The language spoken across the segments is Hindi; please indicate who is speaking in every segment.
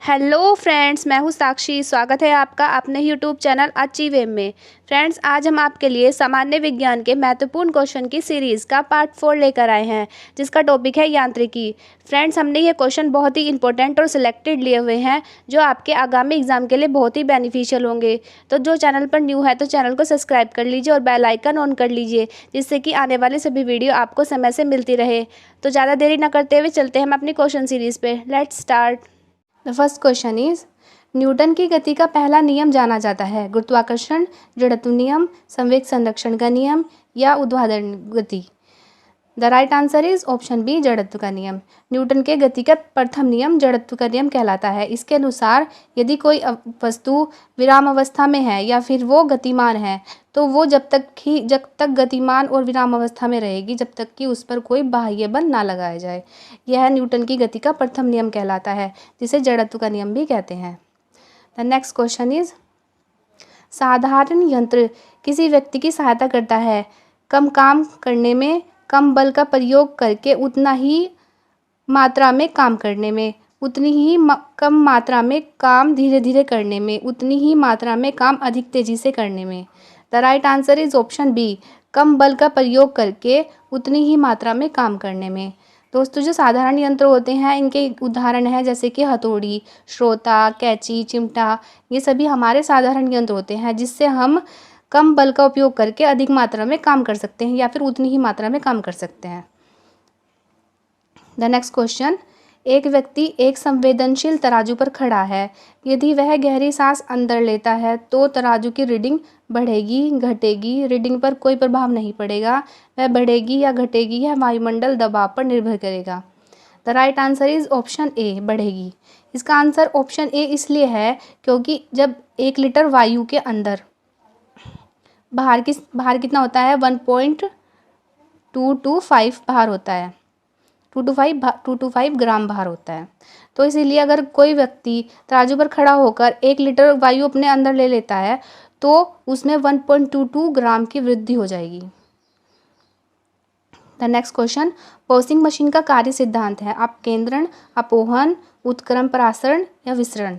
Speaker 1: हेलो फ्रेंड्स, मैं हूं साक्षी। स्वागत है आपका अपने यूट्यूब चैनल अचीव में। फ्रेंड्स, आज हम आपके लिए सामान्य विज्ञान के महत्वपूर्ण क्वेश्चन की सीरीज़ का पार्ट 4 लेकर आए हैं, जिसका टॉपिक है यांत्रिकी। फ्रेंड्स, हमने ये क्वेश्चन बहुत ही इंपॉर्टेंट और सिलेक्टेड लिए हुए हैं, जो आपके आगामी एग्जाम के लिए बहुत ही बेनिफिशियल होंगे। तो जो चैनल पर न्यू है तो चैनल को सब्सक्राइब कर लीजिए और बेल आइकन ऑन कर लीजिए, जिससे कि आने वाले सभी वीडियो आपको समय से मिलती रहे। तो ज़्यादा देरी न करते हुए चलते हैं हम अपनी क्वेश्चन सीरीज़ पे। Let's start. The first question is, Newton की गति का पहला नियम जाना जाता है? गुरुत्वाकर्षण, जड़त्व नियम, संवेग संरक्षण का नियम या ऊर्ध्वाधर गति? The right answer is option B, जड़त्व का नियम। न्यूटन के गति का प्रथम नियम जड़त्व का नियम कहलाता है। इसके अनुसार यदि कोई वस्तु विराम अवस्था में है या फिर वो गतिमान है, तो वो जब तक गतिमान और विराम अवस्था में रहेगी जब तक कि उस पर कोई बाह्य बल ना लगाया जाए। यह न्यूटन की गति का प्रथम नियम कहलाता है, जिसे जड़त्व का नियम भी कहते हैं। द नेक्स्ट क्वेश्चन इज, साधारण यंत्र किसी व्यक्ति की सहायता करता है कम काम करने में, कम बल का प्रयोग करके उतना ही मात्रा में काम करने में, उतनी ही कम मात्रा में काम धीरे धीरे करने में, उतनी ही मात्रा में काम अधिक तेजी से करने में। The right answer is option B, कम बल का प्रयोग करके उतनी ही मात्रा में काम करने में। दोस्तों, जो साधारण यंत्र होते हैं इनके उदाहरण हैं जैसे कि हथौड़ी, श्रोता, कैंची, चिमटा। ये सभी हमारे साधारण यंत्र होते हैं जिससे हम कम बल का उपयोग करके अधिक मात्रा में काम कर सकते हैं या फिर उतनी ही मात्रा में काम कर सकते हैं। द नेक्स्ट क्वेश्चन, एक व्यक्ति एक संवेदनशील तराजू पर खड़ा है। यदि वह गहरी सांस अंदर लेता है तो तराजू की रीडिंग बढ़ेगी, घटेगी? रीडिंग पर कोई प्रभाव नहीं पड़ेगा। वह बढ़ेगी या घटेगी, यह वायुमंडल दबाव पर निर्भर करेगा। The right answer is option ए, बढ़ेगी। इसका आंसर ऑप्शन ए इसलिए है क्योंकि जब 1 लीटर वायु के अंदर बाहर कितना होता है? 1.225 बाहर होता है। 225 ग्राम बाहर होता है। तो इसीलिए अगर कोई व्यक्ति तराजू पर खड़ा होकर 1 लीटर वायु अपने अंदर ले लेता है तो उसमें 1.22 ग्राम की वृद्धि हो जाएगी। The next question, passing machine का कार्य सिद्धांत है अपकेंद्रण, अपोहन, उत्क्रम परासरण या विसरण?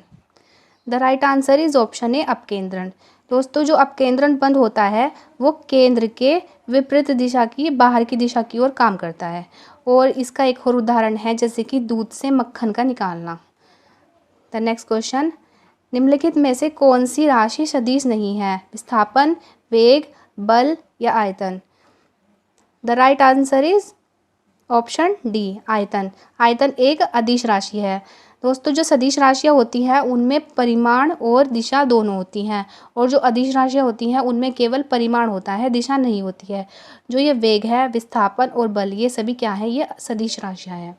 Speaker 1: The right answer is option A, अपकेंद्रण। दोस्तों, जो अपकेंद्रण बंद होता है वो केंद्र के विपरीत दिशा की, बाहर की दिशा की ओर काम करता है। और इसका एक और उदाहरण है जैसे कि दूध से मक्खन का निकालना। द नेक्स्ट क्वेश्चन, निम्नलिखित में से कौन सी राशि सदिश नहीं है? विस्थापन, वेग, बल या आयतन? The right answer is option D, आयतन। आयतन एक अदिश राशि है। दोस्तों, जो सदिश राशियाँ होती हैं उनमें परिमाण और दिशा दोनों होती हैं, और जो अदिश राशियाँ होती हैं उनमें केवल परिमाण होता है, दिशा नहीं होती है। जो ये वेग है, विस्थापन और बल, ये सभी क्या है? ये सदिश राशियाँ हैं।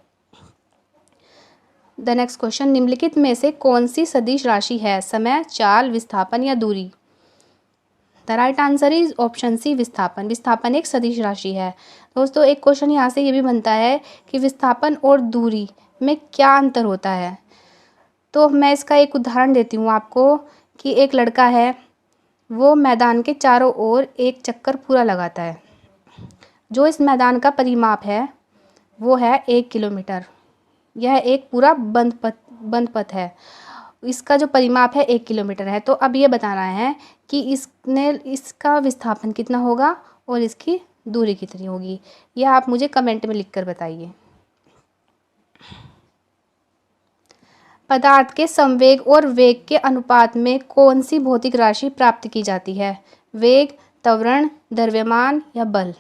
Speaker 1: द नेक्स्ट क्वेश्चन, निम्नलिखित में से कौन सी सदिश राशि है? समय, चाल, विस्थापन या दूरी? The right answer is option C, विस्थापन। विस्थापन एक सदिश राशि है। दोस्तों, एक क्वेश्चन यहाँ से ये भी बनता है कि विस्थापन और दूरी में क्या अंतर होता है? तो मैं इसका एक उदाहरण देती हूँ आपको कि एक लड़का है, वो मैदान के चारों ओर एक चक्कर पूरा लगाता है। जो इस मैदान का परिमाप है वो है 1 किलोमीटर। यह एक पूरा बंद पथ है। इसका जो परिमाप है 1 किलोमीटर है। तो अब ये बताना है कि इसका विस्थापन कितना होगा और इसकी दूरी कितनी होगी। यह आप मुझे कमेंट में लिखकर बताइए। पदार्थ के संवेग और वेग के अनुपात में कौन सी भौतिक राशि प्राप्त की जाती है? वेग, त्वरण, द्रव्यमान या बल?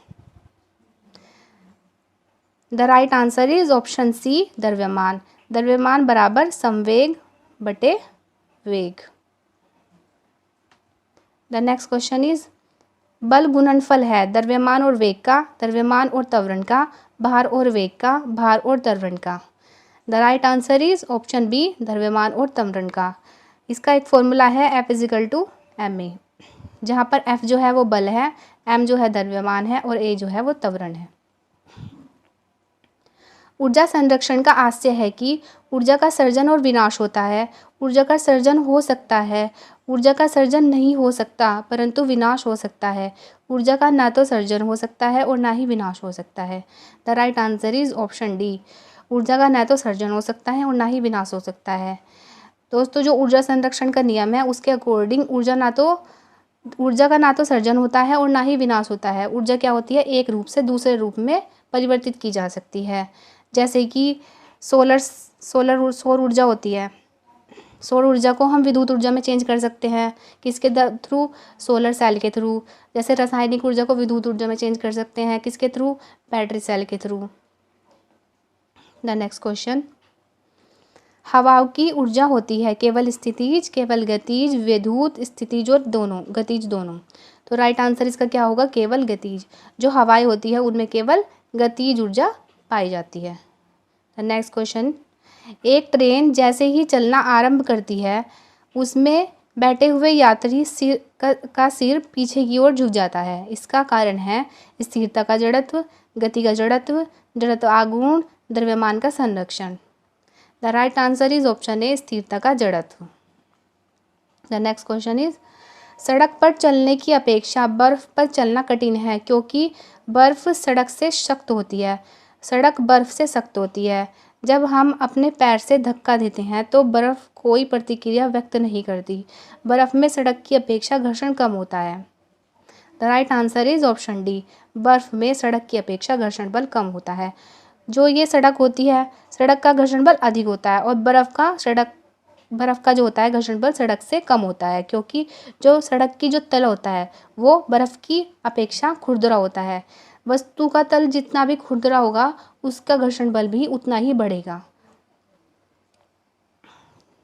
Speaker 1: The right answer is option C, द्रव्यमान। द्रव्यमान बराबर संवेग बटे वेग। द नेक्स्ट क्वेश्चन इज, बल गुणनफल है द्रव्यमान और वेग का, द्रव्यमान और त्वरण का, भार और वेग का, भार और त्वरण का? The right answer is option B, द्रव्यमान और त्वरण का। इसका एक फॉर्मूला है F=ma, जहाँ पर F जो है वो बल है, m जो है द्रव्यमान है और a जो है वो त्वरण है। ऊर्जा संरक्षण का आशय है कि ऊर्जा का सर्जन और विनाश होता है। ऊर्जा का सर्जन हो सकता है, ऊर्जा का सर्जन नहीं हो सकता, परंतु विनाश हो सकता है। ऊर्जा का ना तो सर्जन हो सकता है और ना ही विनाश हो सकता है। The right answer is option D, ऊर्जा का ना तो सर्जन हो सकता है और ना ही विनाश हो सकता है। दोस्तों जो ऊर्जा संरक्षण का नियम है उसके अकॉर्डिंग ऊर्जा का ना तो सर्जन होता है और ना ही विनाश होता है। ऊर्जा क्या होती है, एक रूप से दूसरे रूप में परिवर्तित की जा सकती है। जैसे कि सौर ऊर्जा होती है। सौर ऊर्जा को हम विद्युत ऊर्जा में चेंज कर सकते हैं, किसके थ्रू, सोलर सेल के थ्रू। जैसे रासायनिक ऊर्जा को विद्युत ऊर्जा में चेंज कर सकते हैं, किसके थ्रू, बैटरी सेल के थ्रू। द नेक्स्ट क्वेश्चन, हवाओं की ऊर्जा होती है केवल स्थितिज, केवल गतिज, विद्युत, स्थितिज और दोनों, गतिज दोनों। तो राइट आंसर इसका क्या होगा, केवल गतिज। जो हवाएं होती है उनमें केवल गतिज ऊर्जा पाई जाती है। नेक्स्ट क्वेश्चन, एक ट्रेन जैसे ही चलना आरंभ करती है उसमें बैठे हुए यात्री का सिर पीछे की ओर झुक जाता है। इसका कारण है स्थिरता का जड़त्व, गति का जड़त्व, जड़त्व आघूर्ण, द्रव्यमान का संरक्षण। The right answer is option ए, स्थिरता का जड़त्व। द नेक्स्ट क्वेश्चन इज, सड़क पर चलने की अपेक्षा बर्फ पर चलना कठिन है क्योंकि बर्फ सड़क से सख्त होती है। सड़क बर्फ से सख्त होती है। जब हम अपने पैर से धक्का देते हैं तो बर्फ कोई प्रतिक्रिया व्यक्त नहीं करती। बर्फ में सड़क की अपेक्षा घर्षण कम होता है। The right answer is option D, बर्फ में सड़क की अपेक्षा घर्षण बल कम होता है। जो ये सड़क होती है, सड़क का घर्षण बल अधिक होता है और बर्फ का जो होता है घर्षण बल सड़क से कम होता है, क्योंकि जो सड़क की जो तल होता है वो बर्फ की अपेक्षा खुरदरा होता है। वस्तु का तल जितना भी खुरदरा होगा उसका घर्षण बल भी उतना ही बढ़ेगा।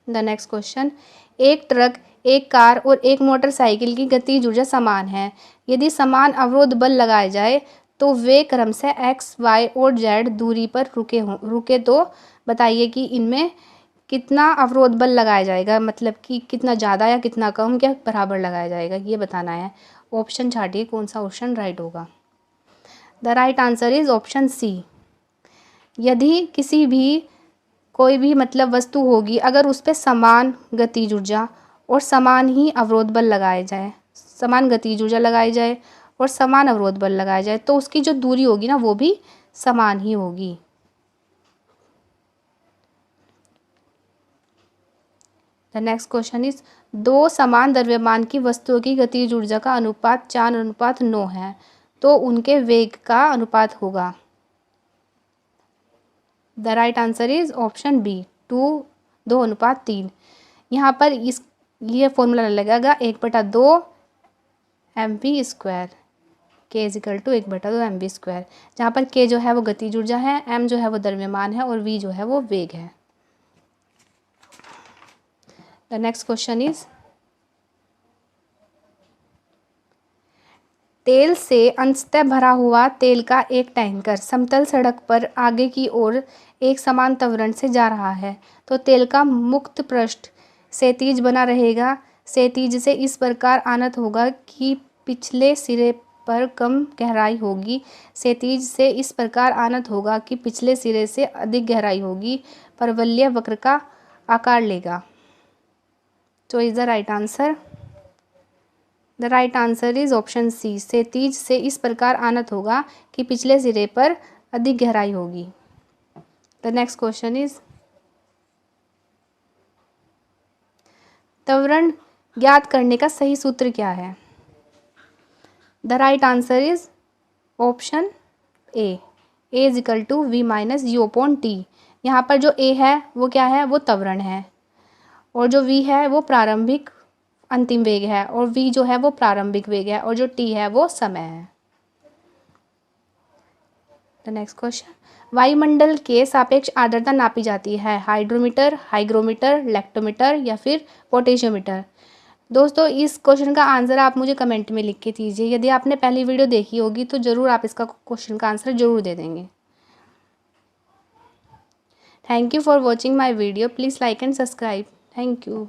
Speaker 1: द नेक्स्ट क्वेश्चन, एक ट्रक, एक कार और एक मोटरसाइकिल की गतिज ऊर्जा समान है। यदि समान अवरोध बल लगाए जाए तो वे क्रम से x, y और z दूरी पर रुके तो बताइए कि इनमें कितना अवरोध बल लगाया जाएगा, मतलब कि कितना ज़्यादा या कितना कम, क्या बराबर लगाया जाएगा, ये बताना है। ऑप्शन छाटिए कौन सा ऑप्शन राइट होगा। The right answer is option C. यदि कोई भी मतलब वस्तु होगी, अगर उस पर समान गतिज ऊर्जा और समान ही अवरोध बल लगाए जाए, समान गतिज ऊर्जा लगाई जाए और समान अवरोध बल लगाया जाए तो उसकी जो दूरी होगी ना वो भी समान ही होगी। द नेक्स्ट क्वेश्चन इज, दो समान द्रव्यमान की वस्तुओं की गतिज ऊर्जा का अनुपात 4:9 है तो उनके वेग का अनुपात होगा। The right answer is option B, 2:3। यहाँ पर ये फॉर्मूला लगेगा 1/2 mv², k = 1/2 mv², जहाँ पर k जो है वो गतिज ऊर्जा है, m जो है वो द्रव्यमान है और v जो है वो वेग है। द नेक्स्ट क्वेश्चन इज, तेल से अंशतः भरा हुआ तेल का एक टैंकर समतल सड़क पर आगे की ओर एक समान त्वरण से जा रहा है तो तेल का मुक्त पृष्ठ क्षैतिज बना रहेगा। क्षैतिज से इस प्रकार आनत होगा कि पिछले सिरे पर कम गहराई होगी। क्षैतिज से इस प्रकार आनत होगा कि पिछले सिरे से अधिक गहराई होगी। परवलय वक्र का आकार लेगा। तो is the right answer. The right answer is option C, क्षैतिज से इस प्रकार आनत होगा कि पिछले सिरे पर अधिक गहराई होगी। द नेक्स्ट क्वेश्चन इज, त्वरण ज्ञात करने का सही सूत्र क्या है। The right answer is option A, a = v - u/t। यहाँ पर जो a है वो क्या है, वो त्वरण है और जो v है वो प्रारंभिक अंतिम वेग है और v जो है वो प्रारंभिक वेग है और जो t है वो समय है। द नेक्स्ट क्वेश्चन, वायुमंडल के सापेक्ष आर्द्रता नापी जाती है, हाइड्रोमीटर, हाइग्रोमीटर, लेक्टोमीटर या फिर पोटेशियोमीटर। दोस्तों इस क्वेश्चन का आंसर आप मुझे कमेंट में लिख के दीजिए। यदि आपने पहली वीडियो देखी होगी तो ज़रूर आप इसका क्वेश्चन का आंसर ज़रूर दे देंगे। Thank you for watching my video, please like and subscribe. Thank you.